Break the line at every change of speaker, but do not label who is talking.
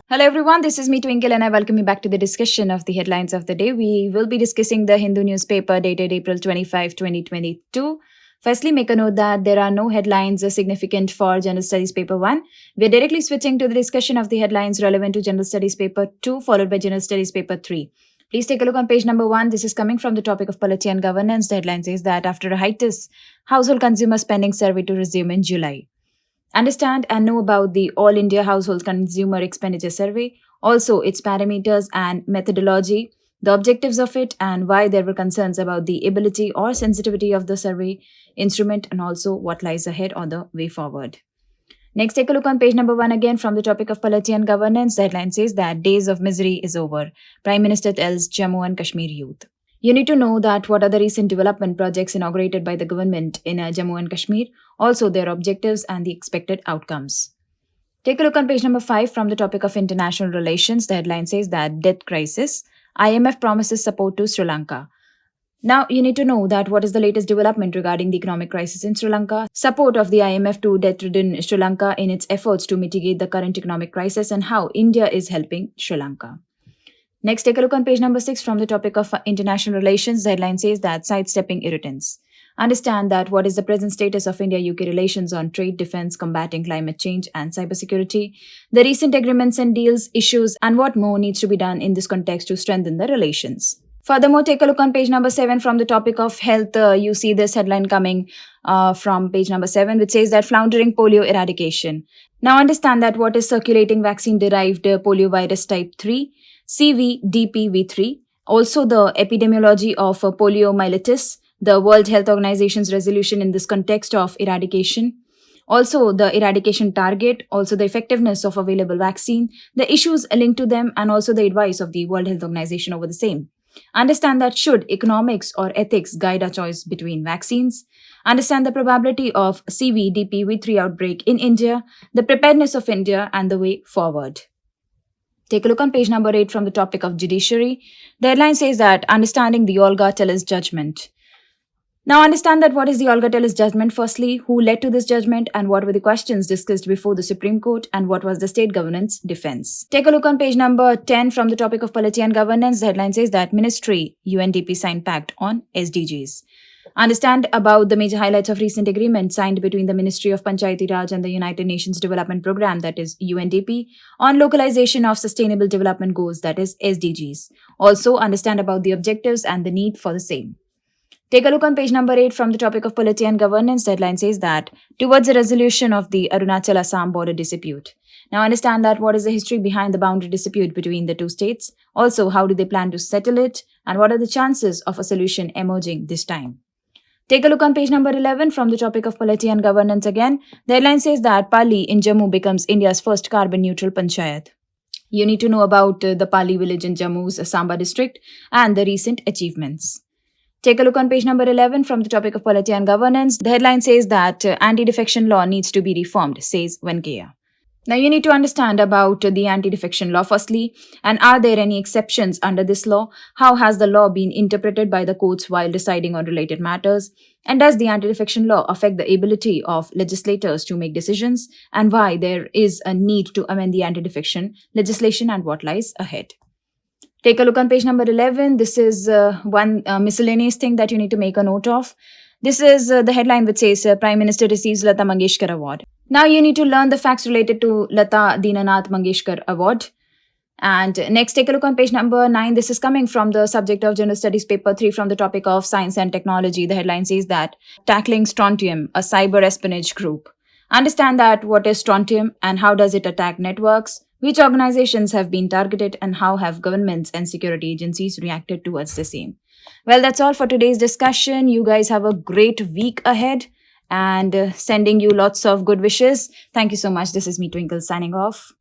Hello everyone, this is me Twinkle and I welcome you back to the discussion of the headlines of the day. We will be discussing the Hindu newspaper dated April 25, 2022. Firstly, make a note that there are no headlines significant for General Studies Paper 1. We're directly switching to the discussion of the headlines relevant to General Studies Paper 2 followed by General Studies Paper 3. Please take a look on page number 1. This is coming from the topic of polity and governance. The headline says that after a hiatus, household consumer spending survey to resume in July. Understand and know about the All India Household Consumer Expenditure Survey, also its parameters and methodology, the objectives of it, and why there were concerns about the ability or sensitivity of the survey instrument, and also what lies ahead or the way forward. Next, take a look on page number 1 again from the topic of polity and governance. The headline says that days of misery is over. Prime Minister tells Jammu and Kashmir youth. You need to know that what are the recent development projects inaugurated by the government in Jammu and Kashmir, also their objectives and the expected outcomes. Take a look on page number 5 from the topic of international relations. The headline says that debt crisis, IMF promises support to Sri Lanka. Now, you need to know that what is the latest development regarding the economic crisis in Sri Lanka, support of the IMF to debt-ridden Sri Lanka in its efforts to mitigate the current economic crisis, and how India is helping Sri Lanka. Next, take a look on page number 6 from the topic of international relations. The headline says that sidestepping irritants. Understand that what is the present status of India-UK relations on trade, defense, combating climate change and cybersecurity, the recent agreements and deals, issues, and what more needs to be done in this context to strengthen the relations. Furthermore, take a look on page number 7 from the topic of health. You see this headline coming from page number 7, which says that floundering polio eradication. Now understand that what is circulating vaccine-derived polio virus type 3, CVDPV3, also the epidemiology of poliomyelitis, the World Health Organization's resolution in this context of eradication, also the eradication target, also the effectiveness of available vaccine, the issues linked to them, and also the advice of the World Health Organization over the same. Understand that should economics or ethics guide our choice between vaccines. Understand the probability of CVDPV3 outbreak in India, the preparedness of India, and the way forward. Take a look on page number 8 from the topic of judiciary. The headline says that understanding the Olga Tellis judgment. Now understand that what is the Olga Tellis judgment firstly, who led to this judgment, and what were the questions discussed before the Supreme Court, and what was the state government's defense. Take a look on page number 10 from the topic of polity and governance. The headline says that Ministry UNDP signed pact on SDGs. Understand about the major highlights of recent agreement signed between the Ministry of Panchayat Raj and the United Nations Development Programme, that is UNDP, on localization of sustainable development goals, that is SDGs. Also understand about the objectives and the need for the same. Take a look on page number 8 from the topic of polity and governance. The headline says that towards the resolution of the Arunachal-Assam border dispute. Now understand that what is the history behind the boundary dispute between the two states. Also, how do they plan to settle it, and what are the chances of a solution emerging this time. Take a look on page number 11 from the topic of polity and governance again. The headline says that Pali in Jammu becomes India's first carbon-neutral panchayat. You need to know about the Pali village in Jammu's Samba district and the recent achievements. Take a look on page number 11 from the topic of polity and governance. The headline says that anti-defection law needs to be reformed, says Venkaiah. Now you need to understand about the anti-defection law firstly, and are there any exceptions under this law? How has the law been interpreted by the courts while deciding on related matters? And does the anti-defection law affect the ability of legislators to make decisions? And why there is a need to amend the anti-defection legislation and what lies ahead? Take a look on page number 11. This is one miscellaneous thing that you need to make a note of. This is the headline which says Prime Minister receives Lata Mangeshkar Award. Now you need to learn the facts related to Lata Dinanath Mangeshkar Award. And next, take a look on page number 9. This is coming from the subject of General Studies Paper 3 from the topic of Science and Technology. The headline says that Tackling Strontium, a cyber espionage group. Understand that what is strontium and how does it attack networks, which organizations have been targeted, and how have governments and security agencies reacted towards the same. Well, that's all for today's discussion. You guys have a great week ahead and sending you lots of good wishes. Thank you so much. This is me, Twinkle, signing off.